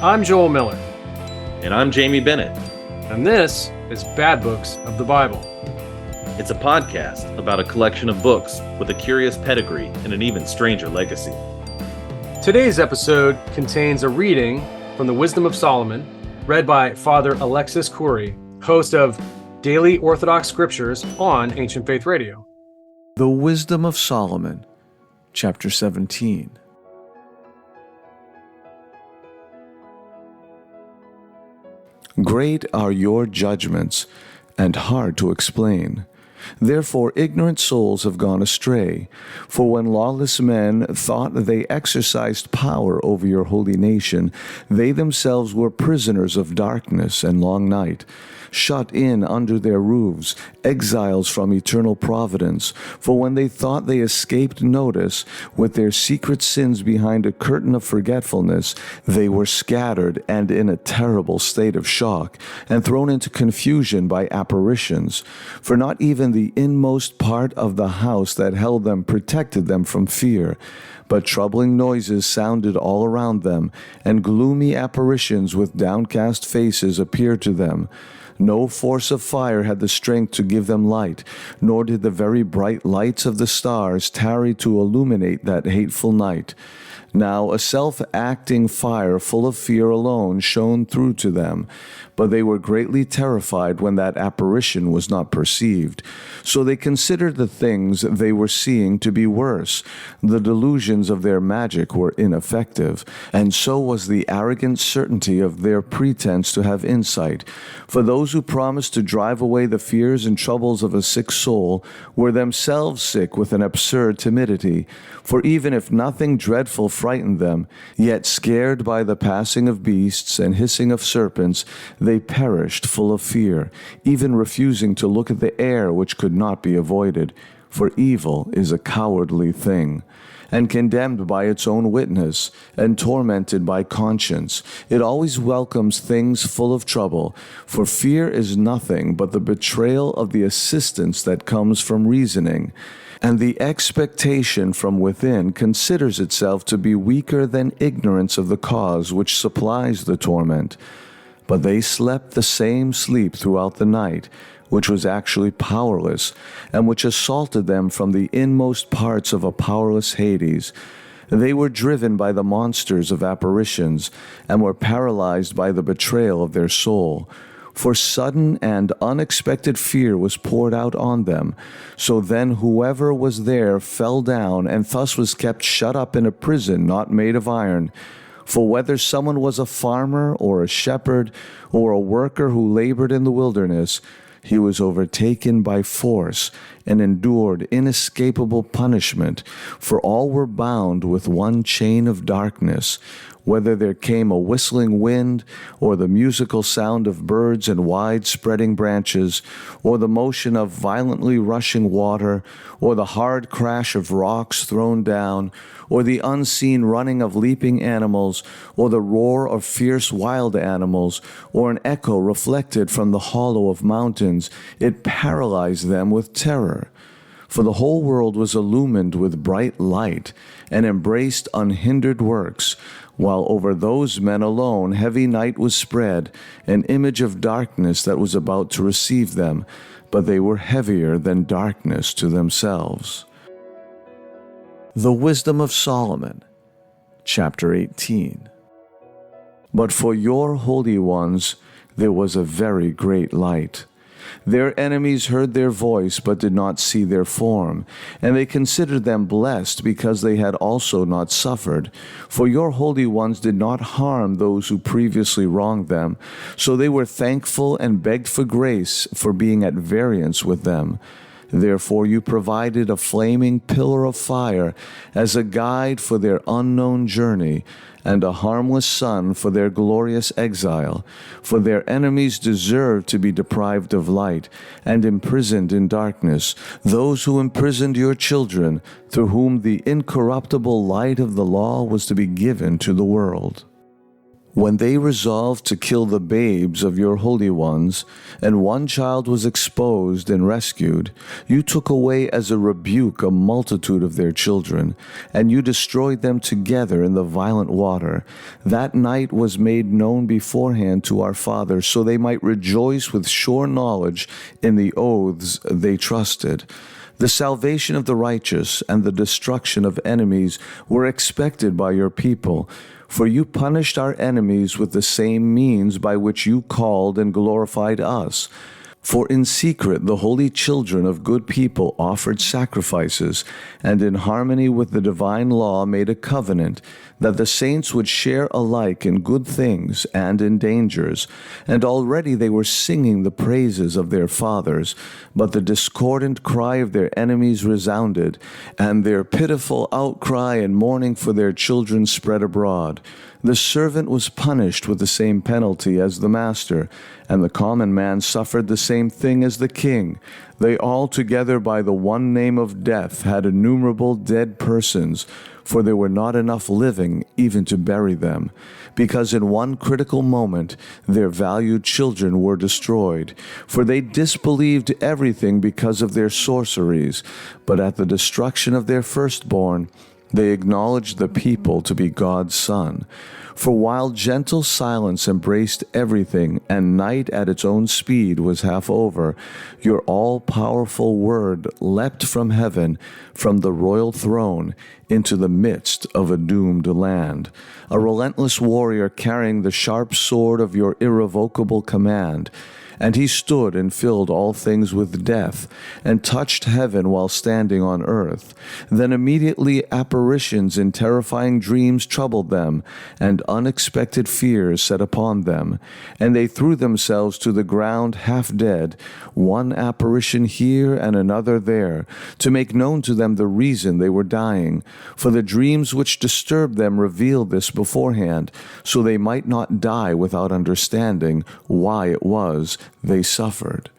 I'm Joel Miller. And I'm Jamey Bennett. And this is Bad Books of the Bible. It's a podcast about a collection of books with a curious pedigree and an even stranger legacy. Today's episode contains a reading from the Wisdom of Solomon, read by Father Alexis Kouri, host of Daily Orthodox Scriptures on Ancient Faith Radio. The Wisdom of Solomon, Chapter 17. Great are your judgments, and hard to explain. Therefore ignorant souls have gone astray. For when lawless men thought they exercised power over your holy nation, they themselves were prisoners of darkness and long night, shut in under their roofs, exiles from eternal providence. For when they thought they escaped notice, with their secret sins behind a curtain of forgetfulness, they were scattered and in a terrible state of shock, and thrown into confusion by apparitions. For not even the inmost part of the house that held them protected them from fear, but troubling noises sounded all around them, and gloomy apparitions with downcast faces appeared to them. No force of fire had the strength to give them light, nor did the very bright lights of the stars tarry to illuminate that hateful night. Now a self-acting fire full of fear alone shone through to them, but they were greatly terrified when that apparition was not perceived. So they considered the things they were seeing to be worse. The delusions of their magic were ineffective, and so was the arrogant certainty of their pretense to have insight. For those who promised to drive away the fears and troubles of a sick soul were themselves sick with an absurd timidity. For even if nothing dreadful frightened them, yet scared by the passing of beasts and hissing of serpents, they perished full of fear, even refusing to look at the air which could not be avoided. For evil is a cowardly thing, and condemned by its own witness, and tormented by conscience. It always welcomes things full of trouble, for fear is nothing but the betrayal of the assistance that comes from reasoning. And the expectation from within considers itself to be weaker than ignorance of the cause which supplies the torment. But they slept the same sleep throughout the night, which was actually powerless, and which assaulted them from the inmost parts of a powerless Hades. They were driven by the monsters of apparitions, and were paralyzed by the betrayal of their soul. For sudden and unexpected fear was poured out on them. So then whoever was there fell down, and thus was kept shut up in a prison not made of iron. For whether someone was a farmer, or a shepherd, or a worker who labored in the wilderness, he was overtaken by force, and endured inescapable punishment, for all were bound with one chain of darkness. Whether there came a whistling wind, or the musical sound of birds and wide-spreading branches, or the motion of violently rushing water, or the hard crash of rocks thrown down, or the unseen running of leaping animals, or the roar of fierce wild animals, or an echo reflected from the hollow of mountains, it paralyzed them with terror. For the whole world was illumined with bright light, and embraced unhindered works, while over those men alone heavy night was spread, an image of darkness that was about to receive them, but they were heavier than darkness to themselves. The Wisdom of Solomon, Chapter 18. But for your holy ones there was a very great light. Their enemies heard their voice, but did not see their form, and they considered them blessed because they had also not suffered. For your holy ones did not harm those who previously wronged them, so they were thankful and begged for grace for being at variance with them. Therefore you provided a flaming pillar of fire as a guide for their unknown journey, and a harmless sun for their glorious exile. For their enemies deserved to be deprived of light, and imprisoned in darkness, those who imprisoned your children, through whom the incorruptible light of the law was to be given to the world. When they resolved to kill the babes of your holy ones, and one child was exposed and rescued, you took away as a rebuke a multitude of their children, and you destroyed them together in the violent water. That night was made known beforehand to our fathers, so they might rejoice with sure knowledge in the oaths they trusted. The salvation of the righteous and the destruction of enemies were expected by your people. For you punished our enemies with the same means by which you called and glorified us. For in secret the holy children of good people offered sacrifices, and in harmony with the divine law made a covenant, that the saints would share alike in good things and in dangers. And already they were singing the praises of their fathers, but the discordant cry of their enemies resounded, and their pitiful outcry and mourning for their children spread abroad. The servant was punished with the same penalty as the master, and the common man suffered the same thing as the king. They all together by the one name of death had innumerable dead persons, for there were not enough living even to bury them, because in one critical moment their valued children were destroyed. For they disbelieved everything because of their sorceries, but at the destruction of their firstborn they acknowledged the people to be God's son. For while gentle silence embraced everything, and night at its own speed was half over, your all-powerful word leapt from heaven, from the royal throne, into the midst of a doomed land. A relentless warrior carrying the sharp sword of your irrevocable command. And he stood and filled all things with death, and touched heaven while standing on earth. Then immediately apparitions in terrifying dreams troubled them, and unexpected fears set upon them. And they threw themselves to the ground half dead, one apparition here and another there, to make known to them the reason they were dying. For the dreams which disturbed them revealed this beforehand, so they might not die without understanding why it was they suffered.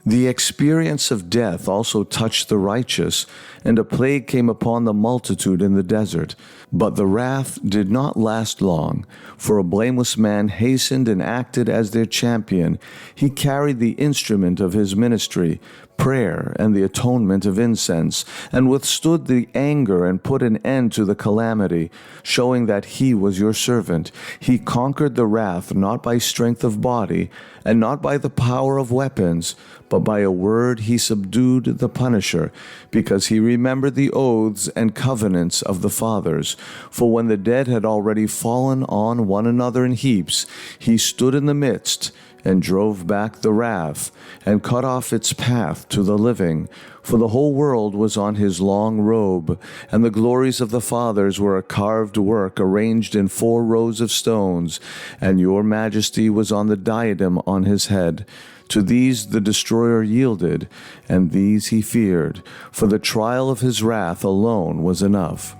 The experience of death also touched the righteous, and a plague came upon the multitude in the desert. But the wrath did not last long, for a blameless man hastened and acted as their champion. He carried the instrument of his ministry, prayer and the atonement of incense, and withstood the anger and put an end to the calamity, showing that he was your servant. He conquered the wrath not by strength of body, and not by the power of weapons, but by a word he subdued the punisher, because he remembered the oaths and covenants of the fathers. For when the dead had already fallen on one another in heaps, he stood in the midst, and drove back the wrath, and cut off its path to the living. For the whole world was on his long robe, and the glories of the fathers were a carved work arranged in 4 rows of stones, and your majesty was on the diadem on his head. To these the destroyer yielded, and these he feared, for the trial of his wrath alone was enough.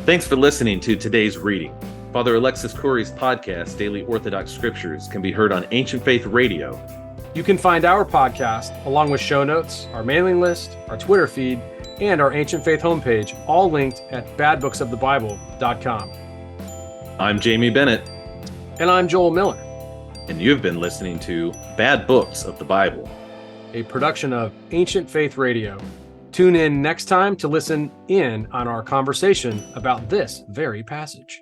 Thanks for listening to today's reading. Father Alexis Kouri's podcast, Daily Orthodox Scriptures, can be heard on Ancient Faith Radio. You can find our podcast, along with show notes, our mailing list, our Twitter feed, and our Ancient Faith homepage, all linked at badbooksofthebible.com. I'm Jamey Bennett. And I'm Joel Miller. And you've been listening to Bad Books of the Bible, a production of Ancient Faith Radio. Tune in next time to listen in on our conversation about this very passage.